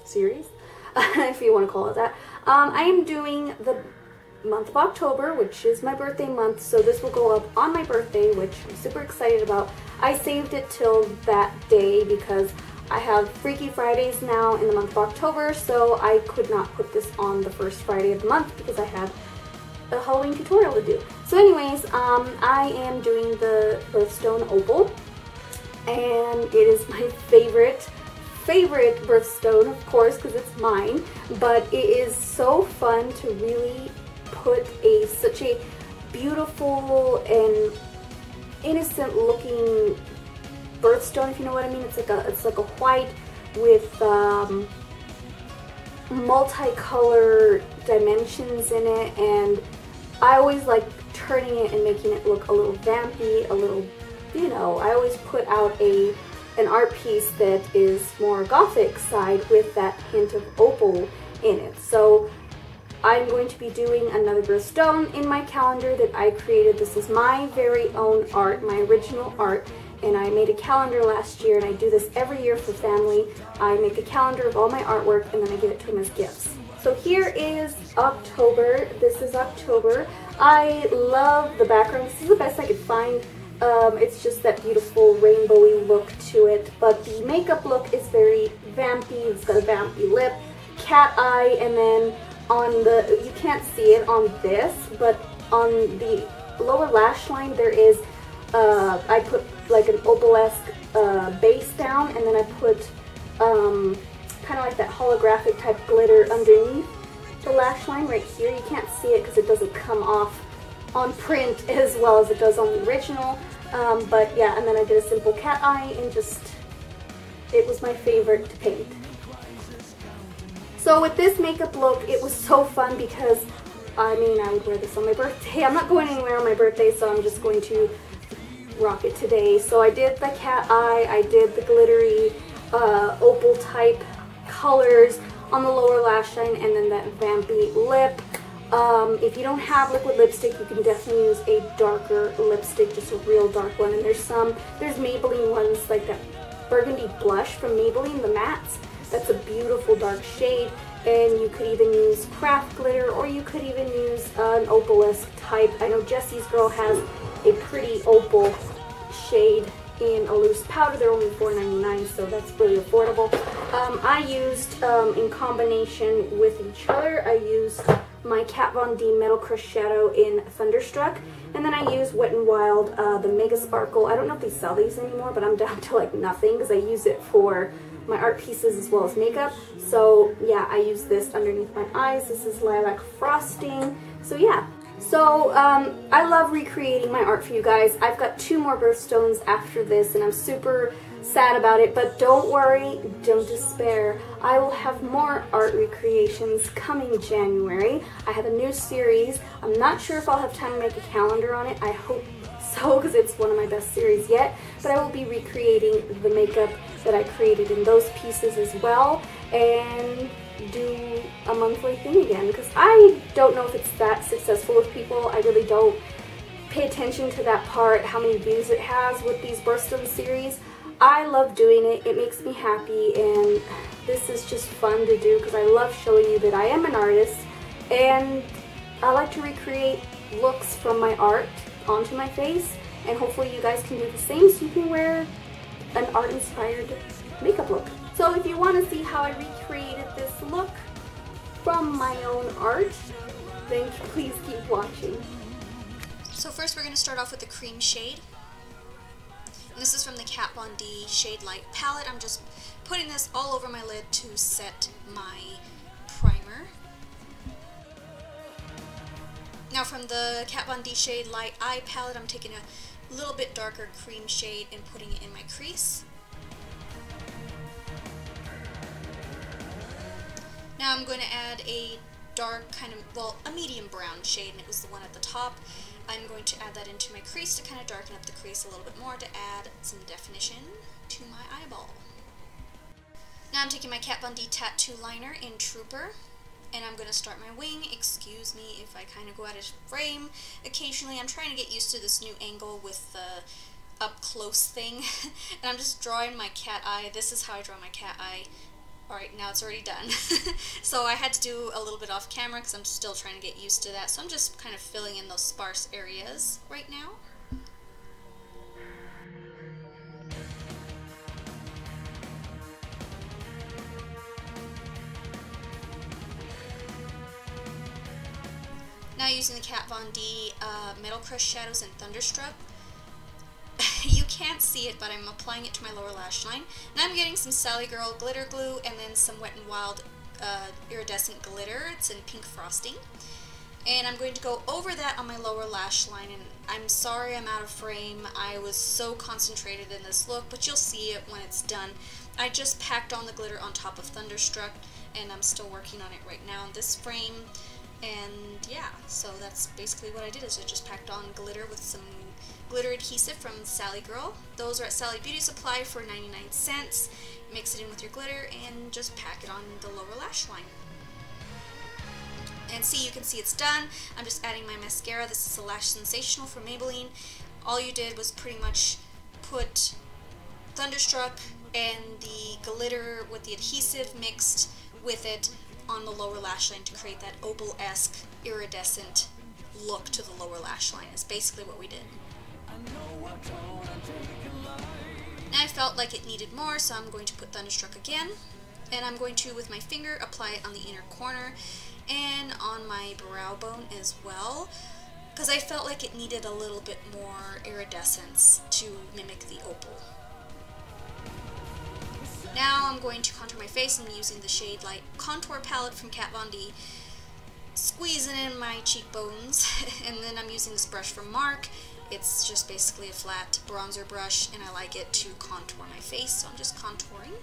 series, if you want to call it that. I am doing the month of October, which is my birthday month, so this will go up on my birthday, which I'm super excited about. I saved it till that day because I have Freaky Fridays now in the month of October, so I could not put this on the first Friday of the month because I had a Halloween tutorial to do. So anyways, I am doing the Birthstone Opal, and it is my favorite birthstone, of course, because it's mine, but it is so fun to really put such a beautiful and innocent looking birthstone, if you know what I mean. It's like a white with multicolor dimensions in it, and I always like turning it and making it look a little vampy, a little, you know, I always put out an art piece that is more gothic side with that hint of opal in it. So I'm going to be doing another birthstone in my calendar that I created. This is my very own art, my original art, and I made a calendar last year, and I do this every year for family. I make a calendar of all my artwork and then I give it to them as gifts. So here is October. This is October. I love the background. This is the best I could find. It's just that beautiful rainbowy look to it, but the makeup look is very vampy. It's got a vampy lip, cat eye, and then on the, you can't see it on this, but on the lower lash line there is, I put like an opalesque base down, and then I put kind of like that holographic type glitter underneath the lash line right here. You can't see it because it doesn't come off on print as well as it does on the original, but yeah, and then I did a simple cat eye, and just, it was my favorite to paint. So with this makeup look, it was so fun because, I mean, I would wear this on my birthday. I'm not going anywhere on my birthday, so I'm just going to rock it today. So I did the cat eye, I did the glittery opal type colors on the lower lash line, and then that vampy lip. If you don't have liquid lipstick, you can definitely use a darker lipstick, just a real dark one. And there's Maybelline ones, like that burgundy blush from Maybelline, the mattes. That's a beautiful dark shade, and you could even use craft glitter, or you could even use an opalesque type. I know Jessie's Girl has a pretty opal shade in a loose powder. They're only $4.99, so that's really affordable. I used, in combination with each other, I used my Kat Von D Metal Crush Shadow in Thunderstruck, and then I used Wet n Wild, the Mega Sparkle. I don't know if they sell these anymore, but I'm down to like nothing because I use it for my art pieces as well as makeup. So yeah, I use this underneath my eyes. This is Lilac Frosting. So yeah. So I love recreating my art for you guys. I've got 2 more birthstones after this, and I'm super sad about it, but don't worry, don't despair. I will have more art recreations coming January. I have a new series. I'm not sure if I'll have time to make a calendar on it. I hope so, because it's one of my best series yet, but I will be recreating the makeup that I created in those pieces as well, and do a monthly thing again, because I don't know if it's that successful with people. I really don't pay attention to that part, how many views it has with these Birthstone series. I love doing it. It makes me happy, and this is just fun to do because I love showing you that I am an artist, and I like to recreate looks from my art onto my face, and hopefully you guys can do the same so you can wear an art-inspired makeup look. So if you want to see how I recreated this look from my own art, then please keep watching. So first we're going to start off with the cream shade. And this is from the Kat Von D Shade Light palette. I'm just putting this all over my lid to set my primer. Now from the Kat Von D Shade Light Eye palette, I'm taking a little bit darker cream shade and putting it in my crease. Now I'm going to add a dark kind of, well, a medium brown shade, and it was the one at the top. I'm going to add that into my crease to kind of darken up the crease a little bit more to add some definition to my eyeball. Now I'm taking my Kat Von D Tattoo Liner in Trooper, and I'm going to start my wing. Excuse me if I kind of go out of frame occasionally. I'm trying to get used to this new angle with the up close thing. And I'm just drawing my cat eye. This is how I draw my cat eye. Alright, now it's already done. So I had to do a little bit off camera because I'm still trying to get used to that. So I'm just kind of filling in those sparse areas right now. Now using the Kat Von D Metal Crush Shadows and Thunderstruck. You can't see it, but I'm applying it to my lower lash line. And I'm getting some Sally Girl glitter glue and then some Wet n Wild iridescent glitter. It's in pink frosting. And I'm going to go over that on my lower lash line. And I'm sorry I'm out of frame. I was so concentrated in this look, but you'll see it when it's done. I just packed on the glitter on top of Thunderstruck, and I'm still working on it right now in this frame. And yeah, so that's basically what I did, is I just packed on glitter with some glitter adhesive from Sally Girl. Those are at Sally Beauty Supply for 99 cents. Mix it in with your glitter and just pack it on the lower lash line. And see, you can see it's done. I'm just adding my mascara. This is a Lash Sensational from Maybelline. All you did was pretty much put Thunderstruck and the glitter with the adhesive mixed with it on the lower lash line to create that opal-esque iridescent look to the lower lash line. Is basically what we did. Now I felt like it needed more, so I'm going to put Thunderstruck again, and I'm going to, with my finger, apply it on the inner corner and on my brow bone as well, because I felt like it needed a little bit more iridescence to mimic the opal. Now I'm going to contour my face. I'm using the Shade Light Contour Palette from Kat Von D, squeezing in my cheekbones, and then I'm using this brush from Mark. It's just basically a flat bronzer brush, and I like it to contour my face, so I'm just contouring.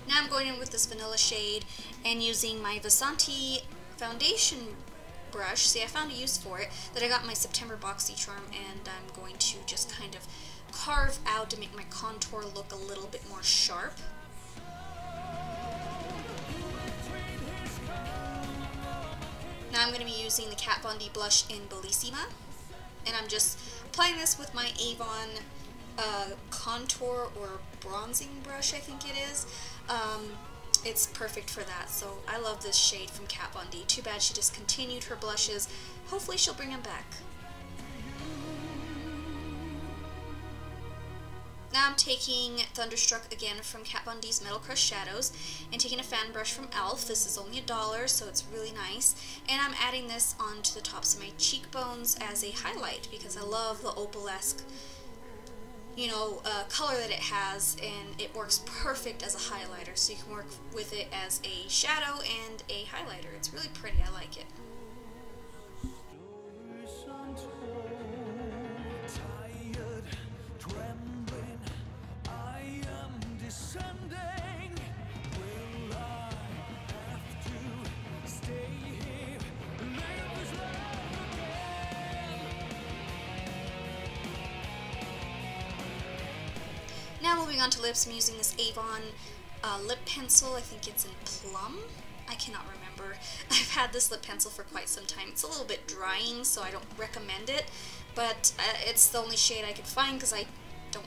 Now I'm going in with this vanilla shade and using my Vasanti foundation brush. See, I found a use for it that I got in my September BoxyCharm, and I'm going to just kind of carve out to make my contour look a little bit more sharp. Now I'm going to be using the Kat Von D blush in Bellissima, and I'm just applying this with my Avon contour or bronzing brush, I think it is. It's perfect for that, so I love this shade from Kat Von D. Too bad she discontinued her blushes. Hopefully she'll bring them back. Now I'm taking Thunderstruck again from Kat Von D's Metal Crush Shadows and taking a fan brush from e.l.f. This is only $1, so it's really nice. And I'm adding this onto the tops of my cheekbones as a highlight because I love the opal-esque, you know, color that it has, and it works perfect as a highlighter, so you can work with it as a shadow and a highlighter. It's really pretty. I like it. Now moving on to lips, I'm using this Avon lip pencil. I think it's in Plum. I cannot remember. I've had this lip pencil for quite some time. It's a little bit drying, so I don't recommend it, but it's the only shade I could find because I don't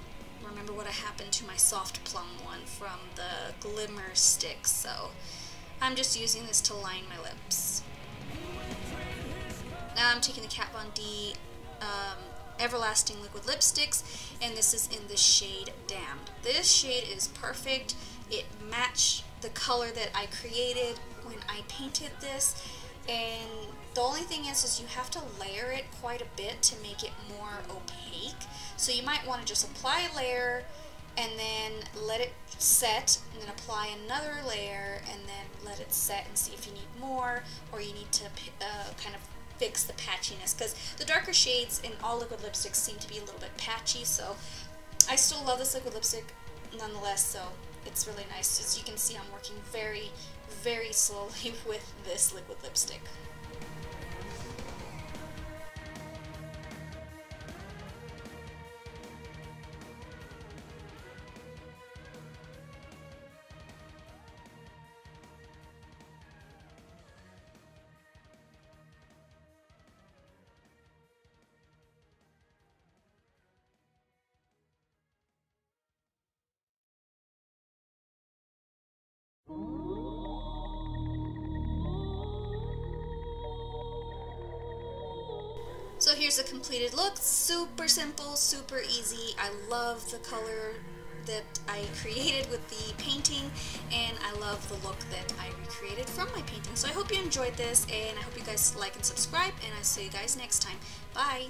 remember what happened to my soft plum one from the Glimmer Stick, so I'm just using this to line my lips. Now I'm taking the Kat Von D Everlasting Liquid Lipsticks, and this is in the shade Damned. This shade is perfect. It matched the color that I created when I painted this, and the only thing is you have to layer it quite a bit to make it more opaque. So you might want to just apply a layer and then let it set, and then apply another layer and then let it set and see if you need more, or you need to kind of fix the patchiness, because the darker shades in all liquid lipsticks seem to be a little bit patchy, so I still love this liquid lipstick nonetheless, so it's really nice. As you can see, I'm working very, very slowly with this liquid lipstick. So here's the completed look. Super simple, super easy. I love the color that I created with the painting, and I love the look that I recreated from my painting. So I hope you enjoyed this, and I hope you guys like and subscribe, and I'll see you guys next time. Bye!